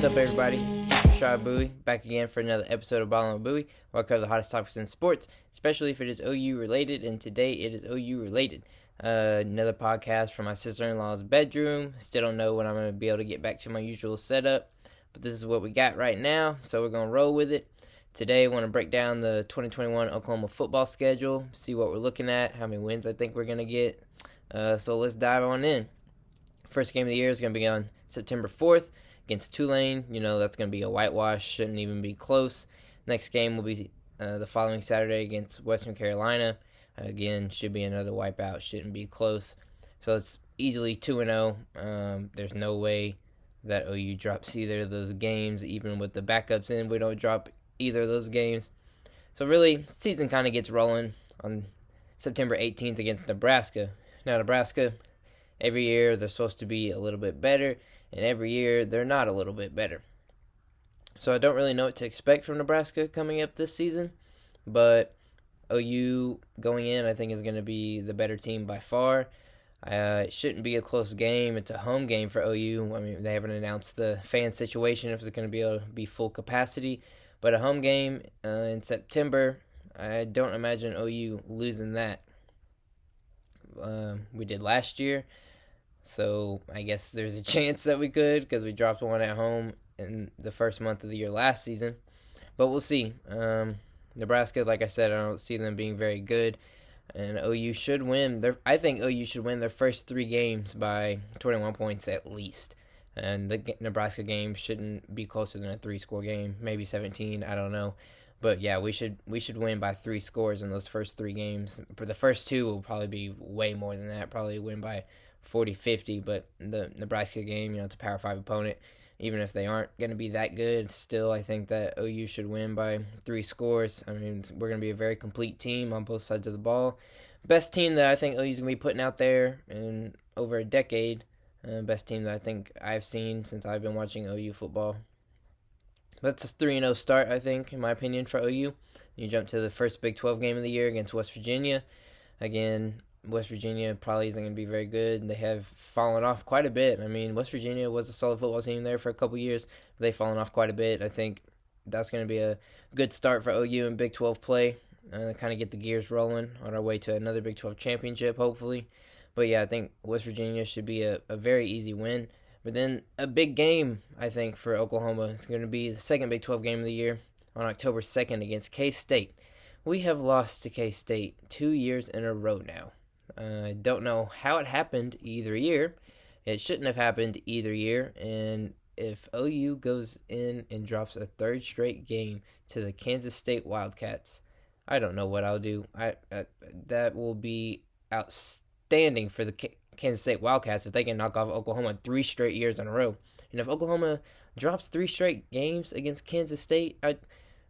up, everybody? It's Rashad Buie, back again for another episode of Ballin' with Buie, where I cover the hottest topics in sports, especially if it is OU related, and today it is OU related. Another podcast from my sister-in-law's bedroom. Still don't know when I'm going to be able to get back to my usual setup, but this is what we got right now, so we're going to roll with it. Today I want to break down the 2021 Oklahoma football schedule, see what we're looking at, how many wins I think we're going to get. So let's dive on in. First game of the year is going to be on September 4th against Tulane. You know, that's going to be a whitewash, shouldn't even be close. Next game will be the following Saturday against Western Carolina. Again, should be another wipeout, shouldn't be close. So it's easily 2-0. There's no way that OU drops either of those games. Even with the backups in, we don't drop either of those games. So really, season kind of gets rolling on September 18th against Nebraska. Now, Nebraska, every year they're supposed to be a little bit better, and every year they're not a little bit better. So I don't really know what to expect from Nebraska coming up this season, but OU going in I think is going to be the better team by far. It shouldn't be a close game. It's a home game for OU. I mean, they haven't announced the fan situation if it's going to be able to be full capacity, but a home game in September, I don't imagine OU losing that. We did last year, so I guess there's a chance that we could because we dropped one at home in the first month of the year last season, but we'll see. Nebraska, like I said, I don't see them being very good, and OU should win. I think OU should win their first 3 games by 21 points at least, and the Nebraska game shouldn't be closer than a 3-score game, maybe 17, I don't know. But yeah, we should win by 3 scores in those first 3 games. For the first 2 will probably be way more than that. Probably win by 40-50. But the Nebraska game, it's a Power 5 opponent. Even if they aren't going to be that good, still I think that OU should win by 3 scores. I mean, we're going to be a very complete team on both sides of the ball. Best team that I think OU's going to be putting out there in over a decade. Best team that I think I've seen since I've been watching OU football. That's a 3-0 start, I think, in my opinion, for OU. You jump to the first Big 12 game of the year against West Virginia. Again, West Virginia probably isn't going to be very good. They have fallen off quite a bit. I mean, West Virginia was a solid football team there for a couple years, but they've fallen off quite a bit. I think that's going to be a good start for OU in Big 12 play. Kind of get the gears rolling on our way to another Big 12 championship, hopefully. But yeah, I think West Virginia should be a very easy win. But then a big game, I think, for Oklahoma. It's going to be the second Big 12 game of the year on October 2nd against K-State. We have lost to K-State 2 years in a row now. I don't know how it happened either year. It shouldn't have happened either year. And if OU goes in and drops a 3rd straight game to the Kansas State Wildcats, I don't know what I'll do. That will be outstanding for the Kansas State Wildcats if they can knock off Oklahoma 3 straight years in a row. And if Oklahoma drops 3 straight games against Kansas State,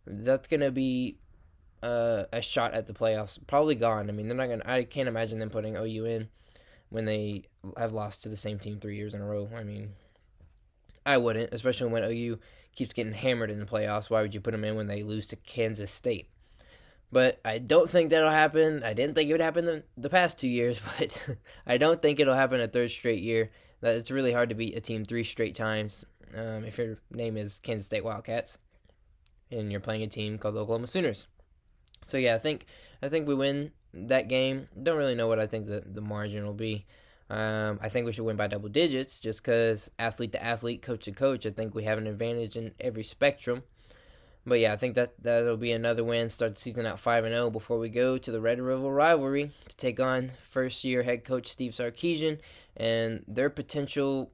that's going to be a shot at the playoffs. Probably gone. I mean, they're not going. I can't imagine them putting OU in when they have lost to the same team 3 years in a row. I mean, I wouldn't, especially when OU keeps getting hammered in the playoffs. Why would you put them in when they lose to Kansas State? But I don't think that'll happen. I didn't think it would happen the past 2 years, but I don't think it'll happen a 3rd straight year. That it's really hard to beat a team 3 straight times if your name is Kansas State Wildcats and you're playing a team called the Oklahoma Sooners. So yeah, I think we win that game. Don't really know what I think the margin will be. I think we should win by double digits just because athlete to athlete, coach to coach, I think we have an advantage in every spectrum. But yeah, I think that'll be another win. Start the season out 5-0 before we go to the Red River rivalry to take on first-year head coach Steve Sarkisian and their potential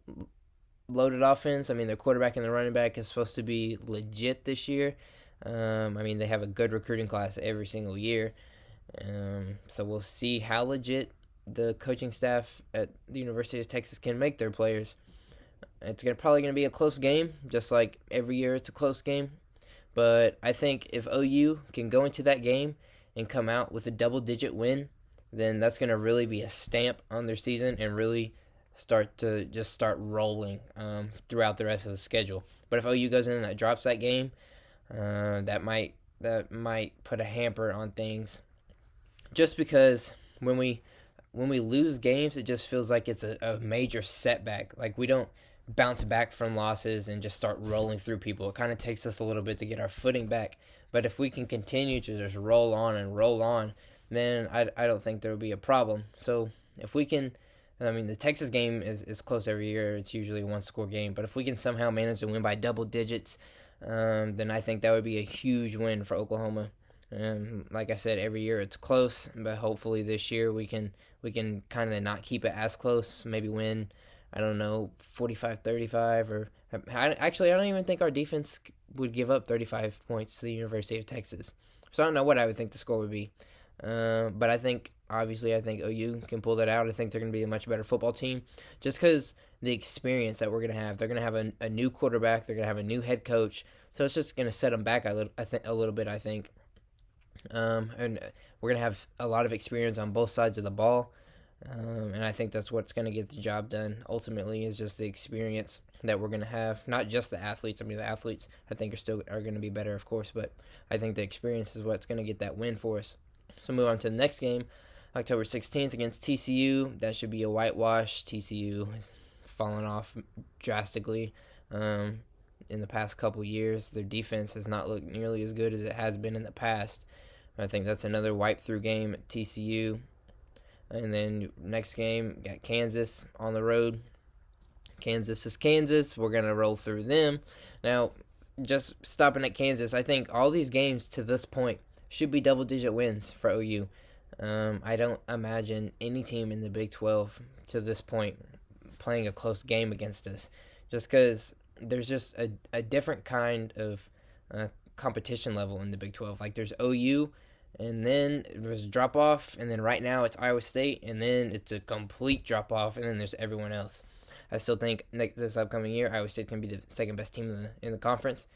loaded offense. I mean, their quarterback and the running back is supposed to be legit this year. I mean, they have a good recruiting class every single year. So we'll see how legit the coaching staff at the University of Texas can make their players. It's probably going to be a close game, just like every year it's a close game. But I think if OU can go into that game and come out with a double-digit win, then that's going to really be a stamp on their season and really start rolling throughout the rest of the schedule. But if OU goes in and drops that game, that might put a hamper on things. Just because when we lose games, it just feels like it's a major setback. Like we don't bounce back from losses and just start rolling through people. It kind of takes us a little bit to get our footing back. But if we can continue to just roll on, then I don't think there will be a problem. So if we can, I mean, the Texas game is close every year. It's usually a one-score game. But if we can somehow manage to win by double digits, then I think that would be a huge win for Oklahoma. Like I said, every year it's close, but hopefully this year we can kind of not keep it as close. Maybe win, I don't know, 45-35, or I don't even think our defense would give up 35 points to the University of Texas. So I don't know what I would think the score would be. But I think OU can pull that out. I think they're going to be a much better football team just because the experience that we're going to have. They're going to have a new quarterback. They're going to have a new head coach. So it's just going to set them back a little bit, I think. And we're going to have a lot of experience on both sides of the ball. And I think that's what's going to get the job done ultimately, is just the experience that we're going to have. Not just the athletes. I mean, the athletes I think are going to be better, of course, but I think the experience is what's going to get that win for us. So move on to the next game, October 16th against TCU. That should be a whitewash. TCU has fallen off drastically in the past couple years. Their defense has not looked nearly as good as it has been in the past. I think that's another wipe-through game at TCU. And then next game, got Kansas on the road. Kansas is Kansas. We're going to roll through them. Now, just stopping at Kansas, I think all these games to this point should be double-digit wins for OU. I don't imagine any team in the Big 12 to this point playing a close game against us, just because there's just a different kind of competition level in the Big 12. Like, there's OU, and then there's a drop-off, and then right now it's Iowa State, and then it's a complete drop-off, and then there's everyone else. I still think this upcoming year, Iowa State can be the second-best team in the conference.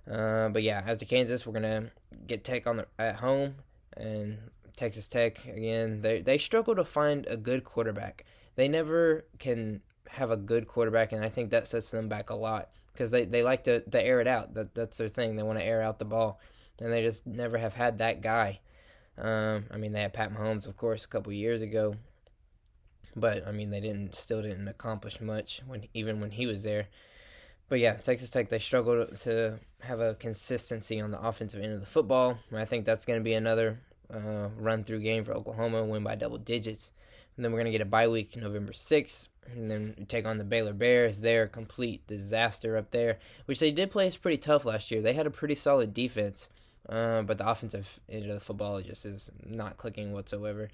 But yeah, after Kansas, we're going to get Tech at home, and Texas Tech, again, they struggle to find a good quarterback. They never can have a good quarterback, and I think that sets them back a lot because they like to air it out. That's their thing. They want to air out the ball, and they just never have had that guy. I mean, they had Pat Mahomes, of course, a couple years ago, but I mean, they still didn't accomplish much even when he was there. But yeah, Texas Tech, they struggle to have a consistency on the offensive end of the football. And I think that's going to be another run-through game for Oklahoma, win by double digits. And then we're going to get a bye week November 6th, and then we take on the Baylor Bears. They're a complete disaster up there, which they did play us pretty tough last year. They had a pretty solid defense, but the offensive end of the football just is not clicking whatsoever.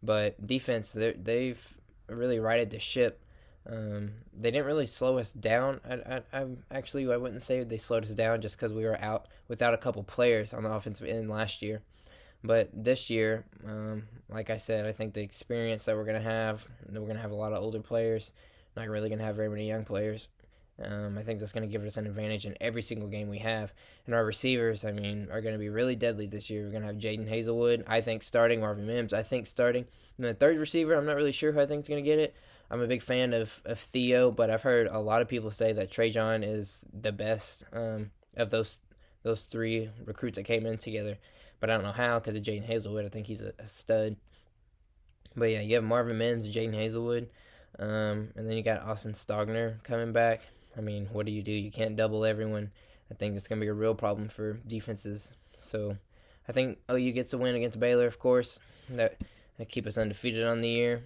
But defense, they've really righted the ship. They didn't really slow us down. I wouldn't say they slowed us down just because we were out without a couple players on the offensive end last year. But this year, like I said, I think the experience that we're going to have a lot of older players, not really going to have very many young players. I think that's going to give us an advantage in every single game we have. And our receivers, I mean, are going to be really deadly this year. We're going to have Jaden Hazelwood, I think, starting. Marvin Mims, I think, starting. And the third receiver, I'm not really sure who I think is going to get it. I'm a big fan of Theo, but I've heard a lot of people say that Trajan is the best of those three recruits that came in together. But I don't know how because of Jaden Hazelwood. I think he's a stud. But yeah, you have Marvin Mims, Jaden Hazelwood, and then you got Austin Stogner coming back. I mean, what do? You can't double everyone. I think it's going to be a real problem for defenses. So I think OU gets a win against Baylor, of course. That keep us undefeated on the year.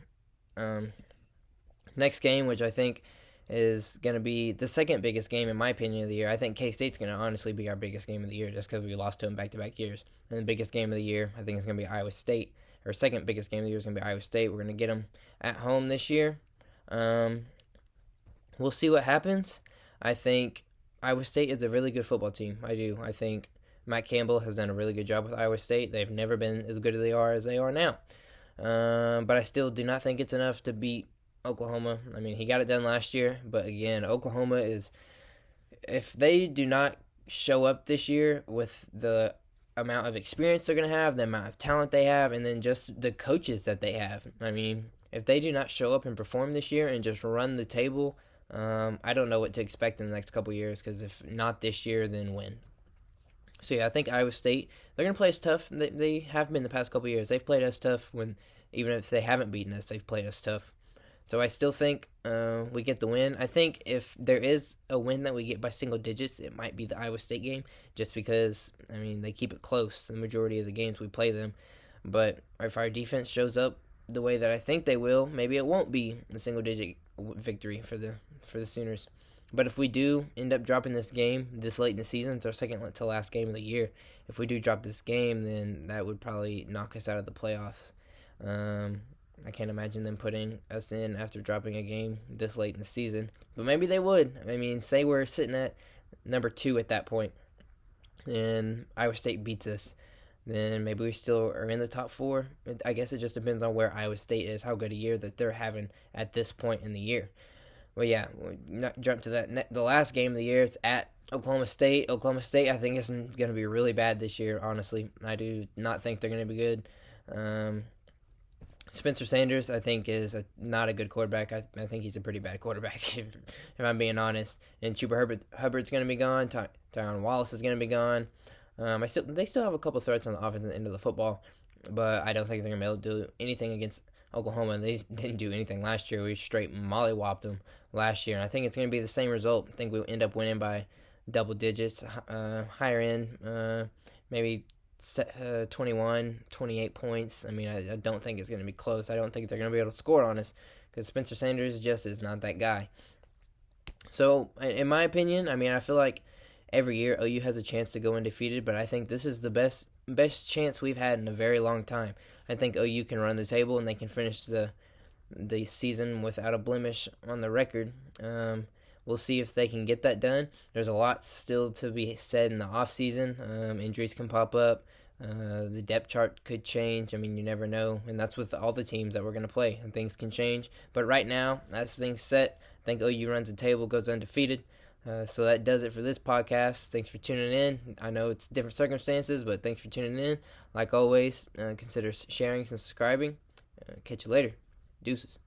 Next game, which I think is going to be the second biggest game, in my opinion, of the year. I think K-State's going to honestly be our biggest game of the year just because we lost to them back-to-back years. And the biggest game of the year, I think, is going to be Iowa State. Our second biggest game of the year is going to be Iowa State. We're going to get them at home this year. We'll see what happens. I think Iowa State is a really good football team. I do. I think Matt Campbell has done a really good job with Iowa State. They've never been as good as they are now. But I still do not think it's enough to beat Oklahoma. I mean, he got it done last year, but again, Oklahoma is, if they do not show up this year with the amount of experience they're going to have, the amount of talent they have, and then just the coaches that they have. I mean, if they do not show up and perform this year and just run the table, I don't know what to expect in the next couple years, because if not this year, then when? So yeah, I think Iowa State, they're going to play us tough. They have been the past couple years. They've played us tough even if they haven't beaten us, they've played us tough. So I still think we get the win. I think if there is a win that we get by single digits, it might be the Iowa State game, just because, I mean, they keep it close the majority of the games we play them. But if our defense shows up the way that I think they will, maybe it won't be a single-digit victory for the Sooners. But if we do end up dropping this game this late in the season, it's our second to last game of the year. If we do drop this game, then that would probably knock us out of the playoffs. I can't imagine them putting us in after dropping a game this late in the season. But maybe they would. I mean, say we're sitting at number 2 at that point, and Iowa State beats us, then maybe we still are in the top 4. I guess it just depends on where Iowa State is, how good a year that they're having at this point in the year. Well, yeah, we'll jump to the last game of the year. It's at Oklahoma State. Oklahoma State, I think, is going to be really bad this year, honestly. I do not think they're going to be good. Spencer Sanders, I think, is not a good quarterback. I think he's a pretty bad quarterback, if I'm being honest. And Chuba Hubbard's going to be gone. Tyron Wallace is going to be gone. They still have a couple threats on the offensive end of the football, but I don't think they're going to be able to do anything against Oklahoma. They didn't do anything last year. We straight mollywopped them last year, and I think it's going to be the same result. I think we'll end up winning by double digits, higher end, maybe 21, 28 points. I mean, I don't think it's going to be close. I don't think they're going to be able to score on us because Spencer Sanders just is not that guy. So, in my opinion, I mean, I feel like every year OU has a chance to go undefeated, but I think this is the best chance we've had in a very long time. I think OU can run the table and they can finish the season without a blemish on the record. We'll see if they can get that done. There's a lot still to be said in the offseason. Injuries can pop up. The depth chart could change. I mean, you never know. And that's with all the teams that we're going to play. And things can change. But right now, as things set, I think OU runs the table, goes undefeated. So that does it for this podcast. Thanks for tuning in. I know it's different circumstances, but thanks for tuning in. Like always, consider sharing and subscribing. Catch you later. Deuces.